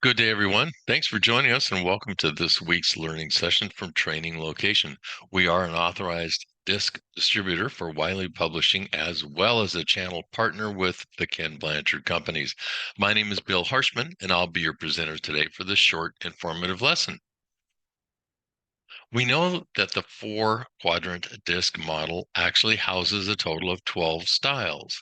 Good day, everyone. Thanks for joining us and welcome to this week's learning session from Training Location. We are an authorized DiSC distributor for Wiley Publishing, as well as a channel partner with the Ken Blanchard Companies. My name is Bill Harshman, and I'll be your presenter today for this short, informative lesson. We know that the four-quadrant DiSC model actually houses a total of 12 styles.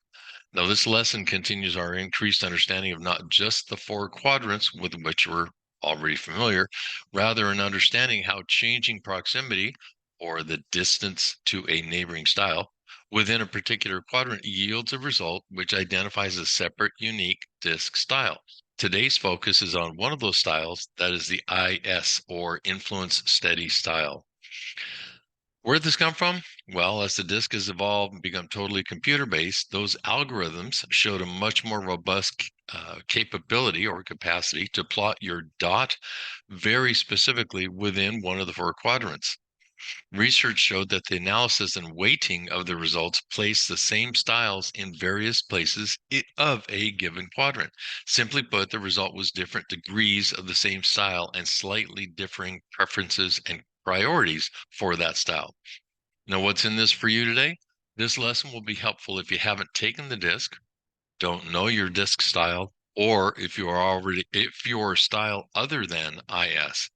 Now, this lesson continues our increased understanding of not just the four quadrants with which we're already familiar, rather an understanding how changing proximity, or the distance to a neighboring style, within a particular quadrant yields a result which identifies a separate, unique DiSC style. Today's focus is on one of those styles, that is the IS, or influence steady style. Where did this come from? Well, as the DiSC has evolved and become totally computer-based, those algorithms showed a much more robust capability or capacity to plot your dot very specifically within one of the four quadrants. Research showed that the analysis and weighting of the results placed the same styles in various places of a given quadrant. Simply put, the result was different degrees of the same style and slightly differing preferences and priorities for that style. Now, what's in this for you today? This lesson will be helpful if you haven't taken the DiSC, don't know your DiSC style, or if your style other than IS.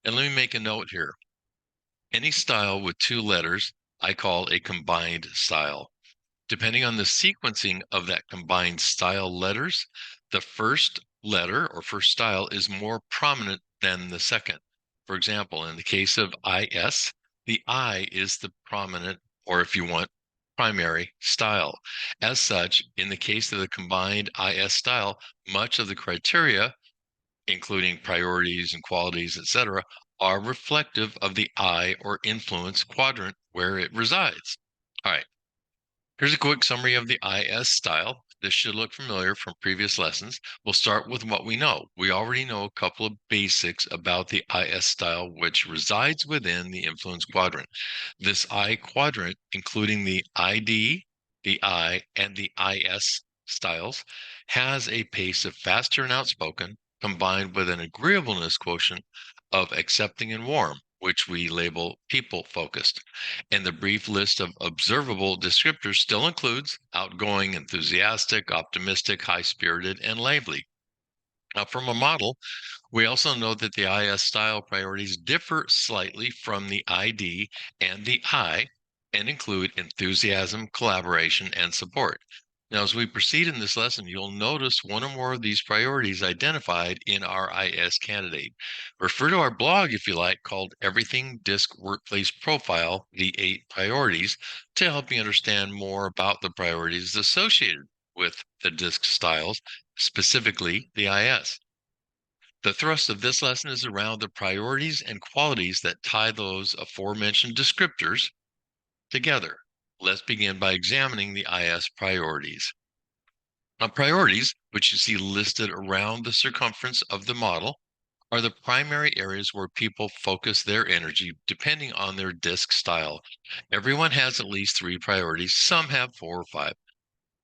And let me make a note here. Any style with two letters, I call a combined style. Depending on the sequencing of that combined style letters, the first letter or first style is more prominent than the second. For example, in the case of IS, the I is the prominent, or if you want, primary style. As such, in the case of the combined IS style, much of the criteria, including priorities and qualities, etc., are reflective of the I or influence quadrant where it resides. All right. Here's a quick summary of the IS style. This should look familiar from previous lessons. We'll start with what we know. We already know a couple of basics about the IS style, which resides within the influence quadrant. This I quadrant, including the ID, the I, and the IS styles, has a pace of faster and outspoken, combined with an agreeableness quotient of accepting and warm, which we label people-focused. And the brief list of observable descriptors still includes outgoing, enthusiastic, optimistic, high-spirited, and lively. Now, from a model, we also know that the IS style priorities differ slightly from the ID and the I and include enthusiasm, collaboration, and support. Now, as we proceed in this lesson, you'll notice one or more of these priorities identified in our IS candidate. Refer to our blog, if you like, called Everything DiSC Workplace Profile, the 8 Priorities, to help you understand more about the priorities associated with the DiSC styles, specifically the IS. The thrust of this lesson is around the priorities and qualities that tie those aforementioned descriptors together. Let's begin by examining the IS priorities. Now, priorities, which you see listed around the circumference of the model, are the primary areas where people focus their energy depending on their DiSC style. Everyone has at least 3 priorities, some have 4 or 5.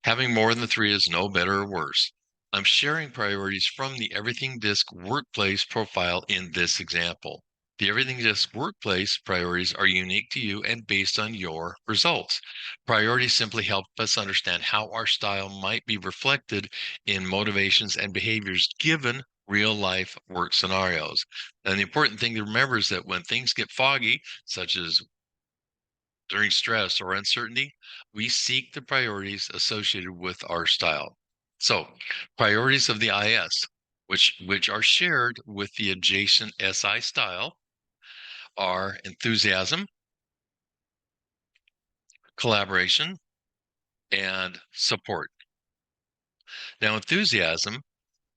Having more than 3 is no better or worse. I'm sharing priorities from the Everything DiSC Workplace profile in this example. The Everything DiSC Workplace priorities are unique to you and based on your results. Priorities simply help us understand how our style might be reflected in motivations and behaviors given real life work scenarios. And the important thing to remember is that when things get foggy, such as during stress or uncertainty, we seek the priorities associated with our style. So, priorities of the IS, which are shared with the adjacent SI style, are enthusiasm, collaboration, and support. Now, enthusiasm,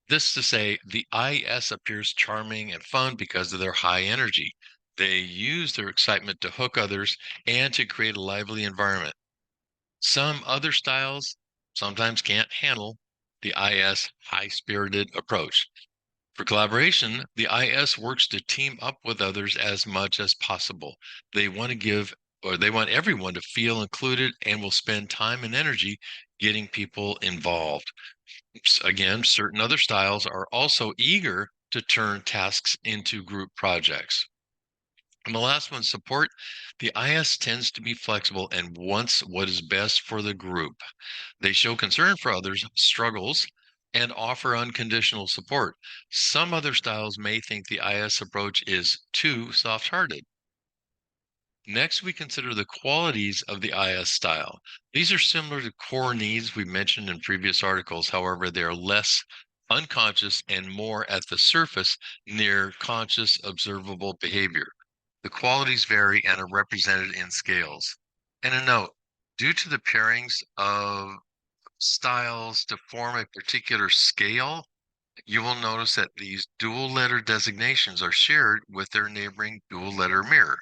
this to say the IS appears charming and fun because of their high energy. They use their excitement to hook others and to create a lively environment. Some other styles sometimes can't handle the IS high-spirited approach. For collaboration, the IS works to team up with others as much as possible. They want everyone to feel included and will spend time and energy getting people involved. Again, certain other styles are also eager to turn tasks into group projects. And the last one, support. The IS tends to be flexible and wants what is best for the group. They show concern for others' struggles and offer unconditional support. Some other styles may think the IS approach is too soft hearted. Next, we consider the qualities of the IS style. These are similar to core needs we mentioned in previous articles. However, they are less unconscious and more at the surface near conscious observable behavior. The qualities vary and are represented in scales. And a note, due to the pairings of styles to form a particular scale, you will notice that these dual letter designations are shared with their neighboring dual letter mirror.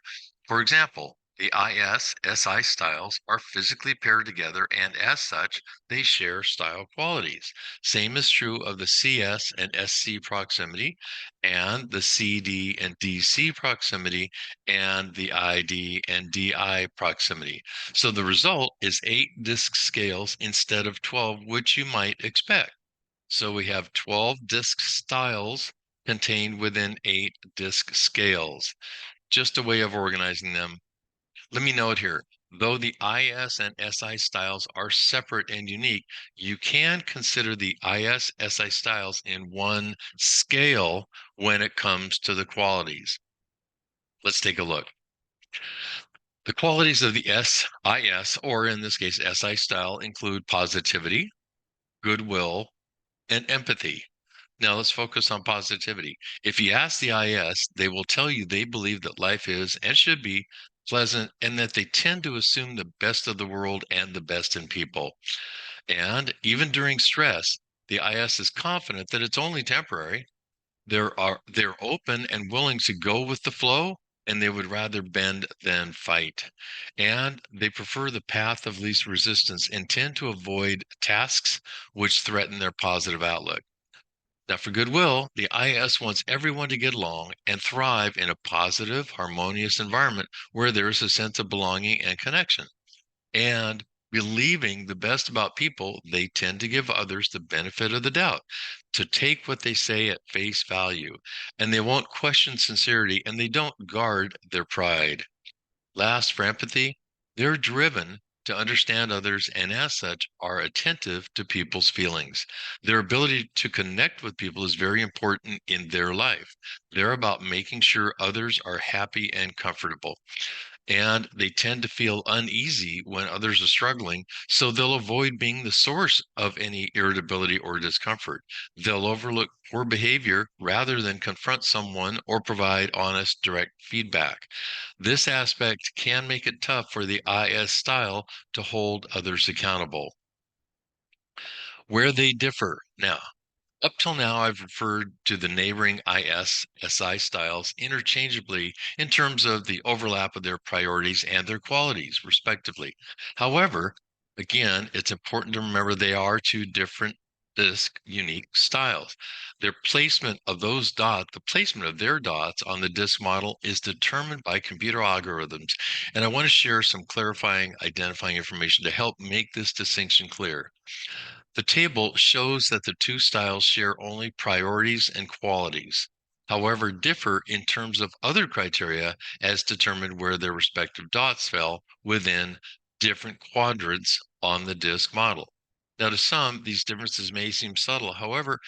For example, the IS SI styles are physically paired together, and as such, they share style qualities. Same is true of the CS and SC proximity, and the CD and DC proximity, and the ID and DI proximity. So the result is 8 disc scales instead of 12, which you might expect. So we have 12 disc styles contained within 8 disc scales. Just a way of organizing them. Let me note here, though the IS and SI styles are separate and unique, you can consider the IS SI styles in one scale when it comes to the qualities. Let's take a look. The qualities of the SIS, or in this case, SI style, include positivity, goodwill, and empathy. Now let's focus on positivity. If you ask the IS, they will tell you they believe that life is and should be pleasant and that they tend to assume the best of the world and the best in people. And even during stress, the IS is confident that it's only temporary. They're open and willing to go with the flow, and they would rather bend than fight. And they prefer the path of least resistance and tend to avoid tasks which threaten their positive outlook. Now, for goodwill, the IS wants everyone to get along and thrive in a positive, harmonious environment where there is a sense of belonging and connection. And believing the best about people, they tend to give others the benefit of the doubt, to take what they say at face value. And they won't question sincerity, and they don't guard their pride. Last, for empathy, they're driven to understand others and, as such, are attentive to people's feelings. Their ability to connect with people is very important in their life. They're about making sure others are happy and comfortable. And they tend to feel uneasy when others are struggling, so they'll avoid being the source of any irritability or discomfort. They'll overlook poor behavior rather than confront someone or provide honest, direct feedback. This aspect can make it tough for the IS style to hold others accountable. Where they differ. Now, up till now, I've referred to the neighboring IS SI styles interchangeably in terms of the overlap of their priorities and their qualities, respectively. However, again, it's important to remember they are two different disk unique styles. Their placement of those dots, the placement of their dots on the disk model is determined by computer algorithms. And I want to share some clarifying, identifying information to help make this distinction clear. The table shows that the two styles share only priorities and qualities, however, differ in terms of other criteria as determined where their respective dots fell within different quadrants on the disk model. Now, to some, these differences may seem subtle. However,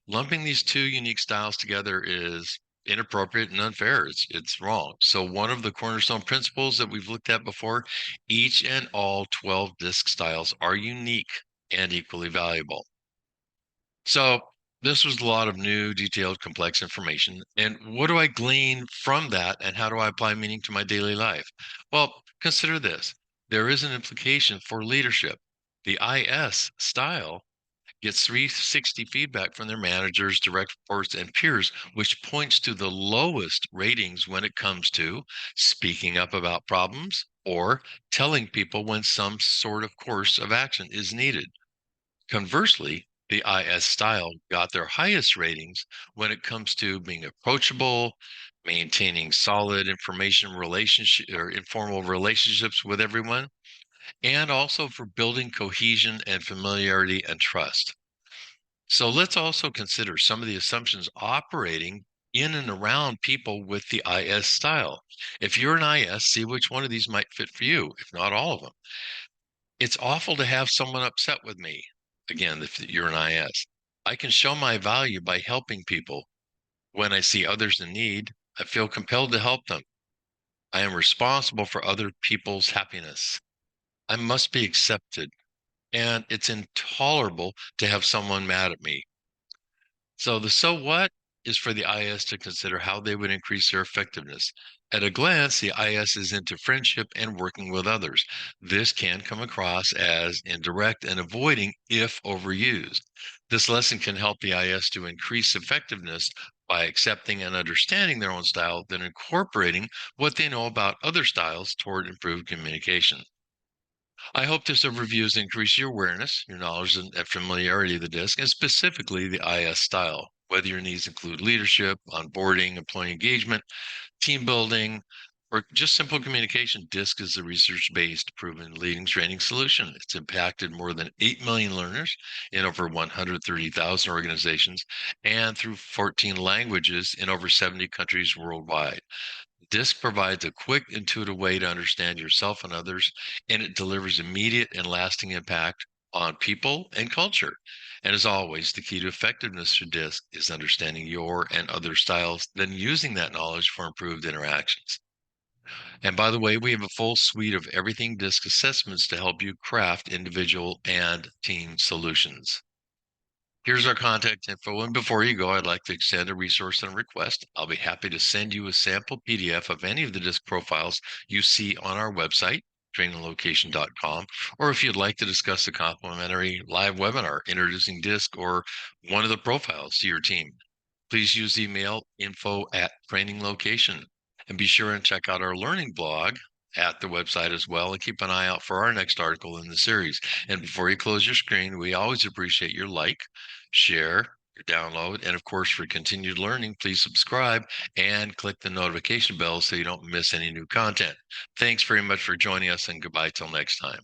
lumping these two unique styles together is inappropriate and unfair. It's wrong. So one of the cornerstone principles that we've looked at before, each and all 12 disk styles are unique and equally valuable. So this was a lot of new, detailed, complex information. And what do I glean from that, and how do I apply meaning to my daily life? Well, consider this. There is an implication for leadership. The IS style gets 360 feedback from their managers, direct reports, and peers, which points to the lowest ratings when it comes to speaking up about problems or telling people when some sort of course of action is needed. Conversely, the IS style got their highest ratings when it comes to being approachable, maintaining solid information relationship or informal relationships with everyone, and also for building cohesion and familiarity and trust. So let's also consider some of the assumptions operating in and around people with the IS style. If you're an IS, see which one of these might fit for you, if not all of them. It's awful to have someone upset with me. Again, if you're an IS, I can show my value by helping people. When I see others in need, I feel compelled to help them. I am responsible for other people's happiness. I must be accepted. And it's intolerable to have someone mad at me. So the so what is for the IS to consider how they would increase their effectiveness. At a glance, the IS is into friendship and working with others. This can come across as indirect and avoiding if overused. This lesson can help the IS to increase effectiveness by accepting and understanding their own style, then incorporating what they know about other styles toward improved communication. I hope this overview has increased your awareness, your knowledge, and familiarity of the DiSC, and specifically the IS style. Whether your needs include leadership, onboarding, employee engagement, team building, or just simple communication, DiSC is a research based, proven leading training solution. It's impacted more than 8 million learners in over 130,000 organizations and through 14 languages in over 70 countries worldwide. DiSC provides a quick, intuitive way to understand yourself and others, and it delivers immediate and lasting impact on people and culture. And as always, the key to effectiveness for DiSC is understanding your and other styles, then using that knowledge for improved interactions. And by the way, we have a full suite of everything DiSC assessments to help you craft individual and team solutions. Here's our contact info. And before you go, I'd like to extend a resource and a request. I'll be happy to send you a sample PDF of any of the DiSC profiles you see on our website, traininglocation.com, or if you'd like to discuss a complimentary live webinar introducing DiSC or one of the profiles to your team, please use email info@traininglocation. And be sure and check out our learning blog at the website as well, and keep an eye out for our next article in the series. And before you close your screen, we always appreciate your like, share, your download, and of course, for continued learning, please subscribe and click the notification bell so you don't miss any new content. Thanks very much for joining us, and goodbye till next time.